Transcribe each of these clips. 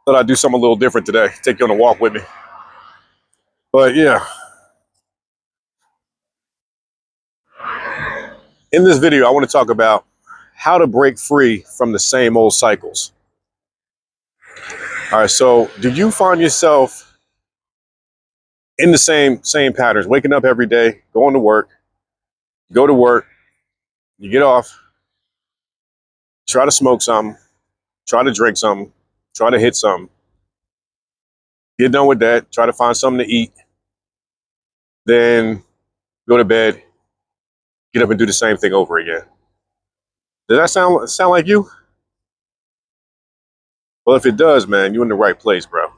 Thought I'd do something a little different today. Take you on a walk with me. But yeah, in this video, I want to talk about how to break free from the same old cycles. All right, so do you find yourself in the same patterns, waking up every day, going to work, go to work, you get off, try to smoke something, try to drink something, try to hit something, get done with that, try to find something to eat, then go to bed, get up and do the same thing over again? Does that sound like you? Well, if it does, man, you're in the right place, bro.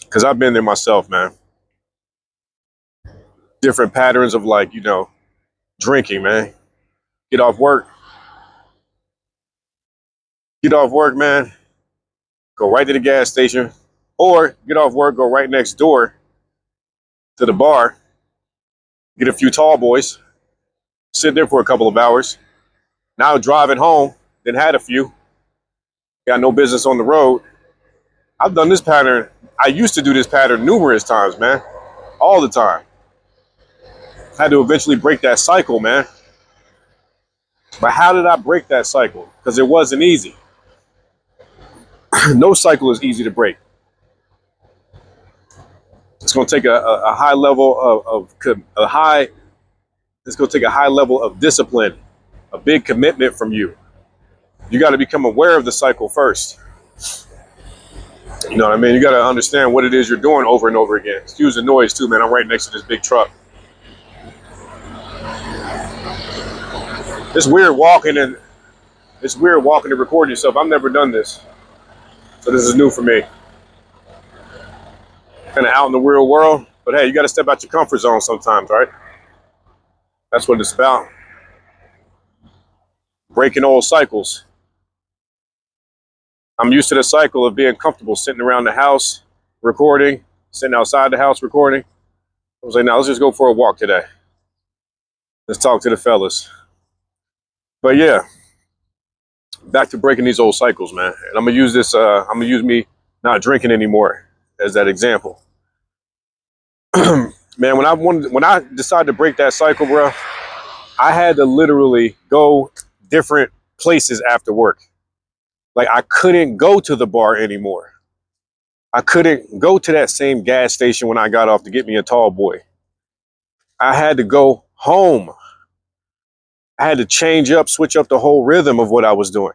Because I've been there myself, man. Different patterns of drinking, man. Get off work, man. Go right to the gas station, or get off work, go right next door to the bar, get a few tall boys, sit there for a couple of hours. Now driving home, then had a few. Got no business on the road. I've done this pattern. I used to do this pattern numerous times, man. All the time. Had to eventually break that cycle, man. But how did I break that cycle? Because it wasn't easy. No cycle is easy to break. It's going to take a high level it's going to take a high level of discipline, a big commitment from you. You got to become aware of the cycle first. You know what I mean? You got to understand what it is you're doing over and over again. Excuse the noise too, man. I'm right next to this big truck. It's weird walking and recording yourself. I've never done this. So this is new for me. Kind of out in the real world. But hey, you got to step out your comfort zone sometimes, right? That's what it's about. Breaking old cycles. I'm used to the cycle of being comfortable sitting around the house recording, sitting outside the house recording. I was like, now let's just go for a walk today. Let's talk to the fellas. But yeah, back to breaking these old cycles, man. And I'm gonna use me not drinking anymore as that example. Man, when I decided to break that cycle, bro, I had to literally go different places after work. Like, I couldn't go to the bar anymore. I couldn't go to that same gas station when I got off to get me a tall boy. I had to go home. I had to switch up the whole rhythm of what I was doing.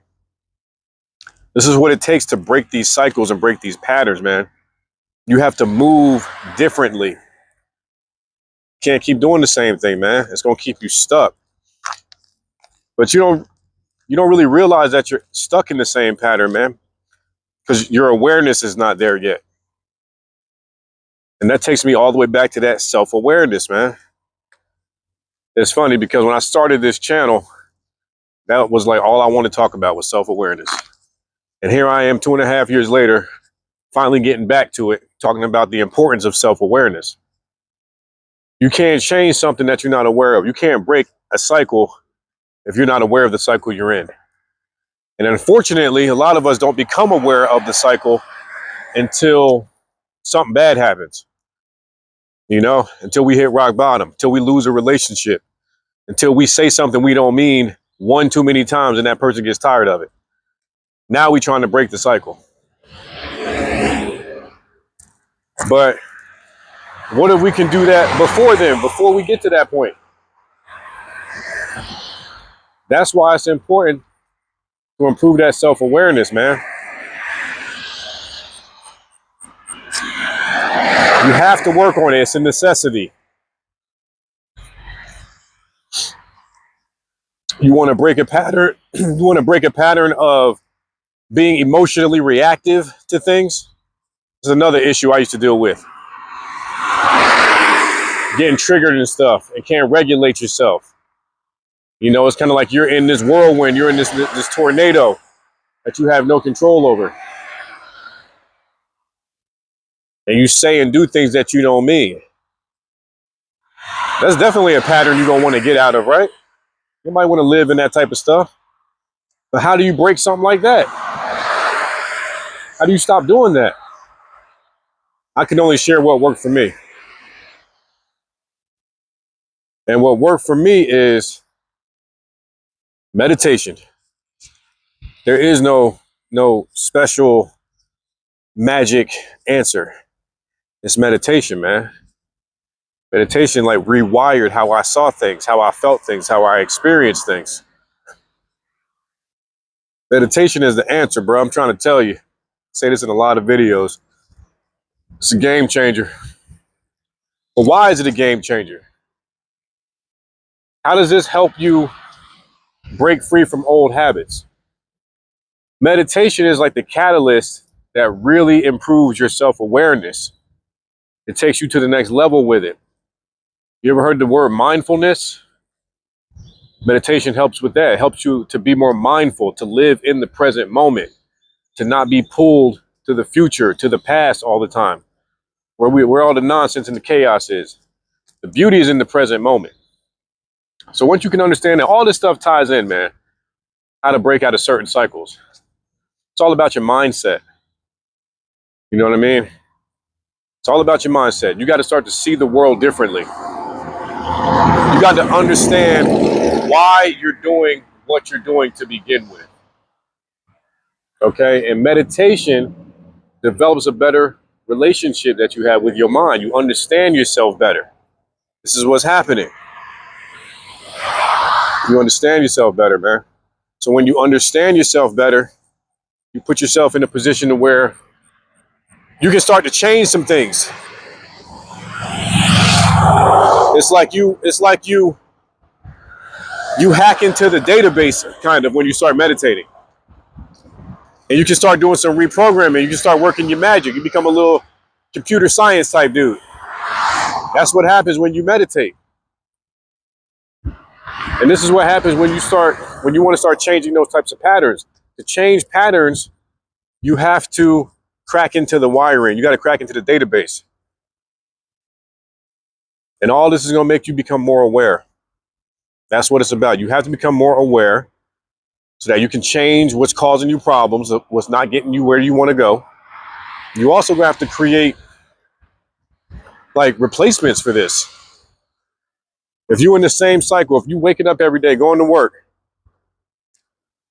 This is what it takes to break these cycles and break these patterns, man. You have to move differently. Can't keep doing the same thing, man. It's going to keep you stuck. But you don't really realize that you're stuck in the same pattern, man, because your awareness is not there yet. And that takes me all the way back to that self-awareness, man. It's funny because when I started this channel, that was like all I wanted to talk about was self-awareness. And here I am 2.5 years later, finally getting back to it, talking about the importance of self-awareness. You can't change something that you're not aware of. You can't break a cycle if you're not aware of the cycle you're in. And unfortunately, a lot of us don't become aware of the cycle until something bad happens. You know, until we hit rock bottom, until we lose a relationship, until we say something we don't mean one too many times and that person gets tired of it. Now we're trying to break the cycle. But what if we can do that before we get to that point? That's why it's important to improve that self-awareness, man. You have to work on it. It's a necessity. You want to break a pattern. You want to break a pattern of being emotionally reactive to things. This is another issue I used to deal with. Getting triggered and stuff and can't regulate yourself. You know, it's kind of like you're in this whirlwind. You're in this tornado that you have no control over. And you say and do things that you don't mean. That's definitely a pattern you don't want to get out of, right? You might want to live in that type of stuff. But how do you break something like that? How do you stop doing that? I can only share what worked for me. And what worked for me is meditation. There is no special magic answer. It's meditation, man. Meditation like rewired how I saw things, how I felt things, how I experienced things. Meditation is the answer, bro. I'm trying to tell you. I say this in a lot of videos. It's a game changer. But why is it a game changer? How does this help you break free from old habits? Meditation is like the catalyst that really improves your self-awareness. It takes you to the next level with it. You ever heard the word mindfulness? Meditation helps with that. It helps you to be more mindful, to live in the present moment, to not be pulled to the future, to the past all the time, where all the nonsense and the chaos is. The beauty is in the present moment. So once you can understand that all this stuff ties in, man, how to break out of certain cycles. It's all about your mindset. You know what I mean? It's all about your mindset. You got to start to see the world differently. You got to understand why you're doing what you're doing to begin with. Okay? And meditation develops a better relationship that you have with your mind. You understand yourself better. This is what's happening. You understand yourself better, man. So when you understand yourself better, you put yourself in a position to where you can start to change some things. It's like you hack into the database kind of when you start meditating. And you can start doing some reprogramming. You can start working your magic. You become a little computer science type dude. That's what happens when you meditate. And this is what happens when you want to start changing those types of patterns. To change patterns, you have to crack into the wiring. You got to crack into the database. And all this is going to make you become more aware. That's what it's about. You have to become more aware so that you can change what's causing you problems, what's not getting you where you want to go. You also have to create like replacements for this. If you're in the same cycle, if you waking up every day, going to work,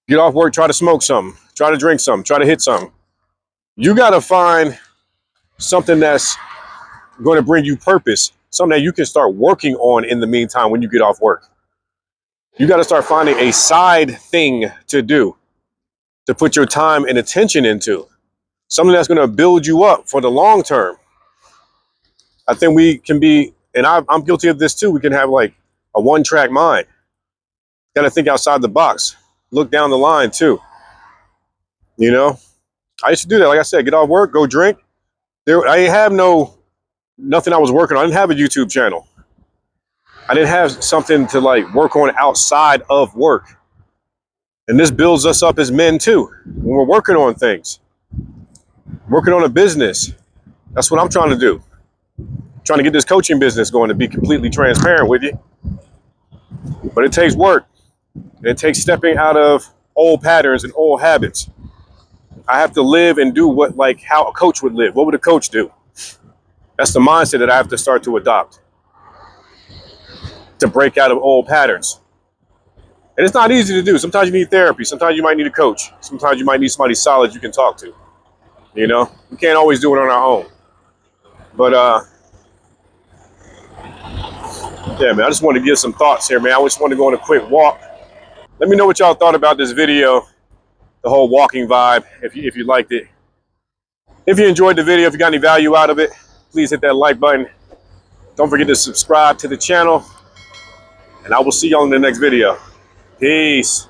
get off work, try to smoke something, try to drink something, try to hit something, you got to find something that's going to bring you purpose, something that you can start working on in the meantime when you get off work. You got to start finding a side thing to do, to put your time and attention into, something that's going to build you up for the long term. I think we can be, and I'm guilty of this too, we can have like a one-track mind. Got to think outside the box, look down the line too. You know, I used to do that. Like I said, get off work, go drink. I didn't have nothing I was working on. I didn't have a YouTube channel. I didn't have something to like work on outside of work. And this builds us up as men too. When we're working on things, working on a business. That's what I'm trying to do. Trying to get this coaching business going, to be completely transparent with you. But it takes work. It takes stepping out of old patterns and old habits. I have to live and do how a coach would live. What would a coach do? That's the mindset that I have to start to adopt, to break out of old patterns. And it's not easy to do. Sometimes you need therapy. Sometimes you might need a coach. Sometimes you might need somebody solid you can talk to. You know, we can't always do it on our own. But yeah, man, I just wanted to give some thoughts here, man. I just wanted to go on a quick walk. Let me know what y'all thought about this video, the whole walking vibe, if you liked it. If you enjoyed the video, if you got any value out of it, please hit that like button. Don't forget to subscribe to the channel, and I will see y'all in the next video. Peace.